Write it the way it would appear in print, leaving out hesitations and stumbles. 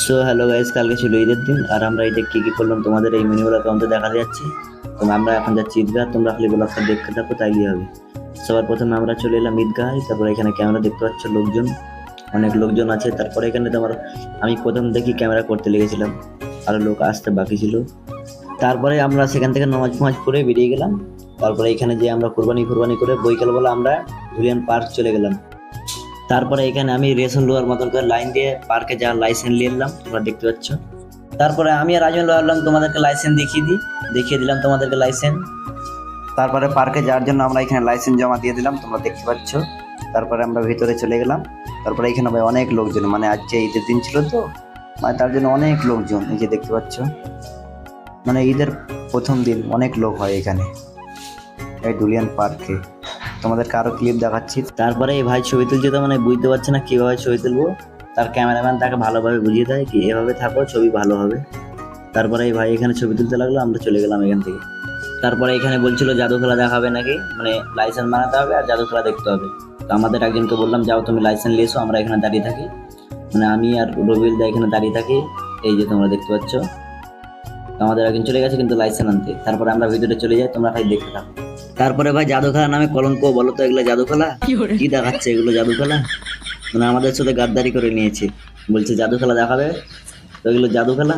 So hello guys, কালকে ছিল ঈদের দিন আর আমরা ঈদে কী করলাম তোমাদের এই মিনি ব্লগ অন্ত দেখাতে যাচ্ছি। তো আমরা এখন যাচ্ছি ঈদগাহ, তোমরা খালি ব্লগটা দেখতে থাকো তাইলেই হবে। সবার প্রথমে আমরা চলে এলাম ঈদগাহে, তারপরে এখানে ক্যামেরা দেখতে পাচ্ছ, লোকজন অনেক লোকজন আছে। তারপরে এখানে তোমার আমি প্রথম দেখি ক্যামেরা করতে লেগেছিলাম, আরও লোক আসতে বাকি ছিল। তারপরে আমরা সেখান থেকে নামাজ ফামাজ পড়ে বেরিয়ে গেলাম। তারপরে এখানে যে আমরা কোরবানি করে বৈকালবেলা আমরা ধুলিয়ান পার্ক চলে গেলাম। তারপরে এখানে আমি রেশন লোয়ার মতন করে লাইন দিয়ে পার্কে যাওয়ার লাইসেন্স নিয়ে এলাম, তোমরা দেখতে পাচ্ছ। তারপরে আমি আর রাজন লোয়ারলাম, তোমাদেরকে লাইসেন্স দেখিয়ে দিলাম তোমাদেরকে লাইসেন্স। তারপরে পার্কে যাওয়ার জন্য আমরা এখানে লাইসেন্স জমা দিয়ে দিলাম, তোমরা দেখতে পাচ্ছ। তারপরে আমরা ভিতরে চলে গেলাম। তারপরে এখানে ভাই অনেক লোকজন, মানে আজকে ঈদের দিন ছিল তো, মানে তার জন্য অনেক লোকজন, এই যে দেখতে পাচ্ছ, মানে ঈদের প্রথম দিন অনেক লোক হয় এখানে এই ডুলিয়ান পার্কে। তোমাদেরকে আরো ক্লিপ দেখাচ্ছি। তারপরে এই ভাই ছবি তুলছে, তো মানে বুঝতে পারছে না কিভাবে ছবি তুলবো। তার ক্যামেরাম্যান তাকে ভালোভাবে বুঝিয়ে দেয় কি এভাবে থাকো, ছবি ভালো হবে। তারপরে এই ভাই এখানে ছবি তুলতে লাগলো, আমরা চলে গেলাম এখান থেকে। তারপরে এখানে বলছিল জাদু খেলা দেখাবে নাকি, মানে লাইসেন্স বানাতে হবে আর জাদু খেলা দেখতে হবে। তো আমাদের একজনকে বললাম যাও তুমি লাইসেন্স নিয়ে এসো, আমরা এখানে দাঁড়িয়ে থাকি, মানে আমি আর রবিউল দা এখানে দাঁড়িয়ে থাকি। এই যে তোমরা দেখতে পাচ্ছ, আমাদের একজন চলে গেছে কিন্তু লাইসেন্স আনতে। তারপরে আমরা ভিতরে চলে যাই, তোমরা খালি দেখতে থাকো। তারপরে ভাই জাদু খেলা নামে কলঙ্ক, বলো তো এগুলো জাদু খেলা? কি দেখাচ্ছে এগুলো জাদু খেলা? মানে আমাদের সাথে গাদ্দারি করে নিয়েছে, বলছে জাদু খেলা দেখাবে, তো এগুলো জাদু খেলা।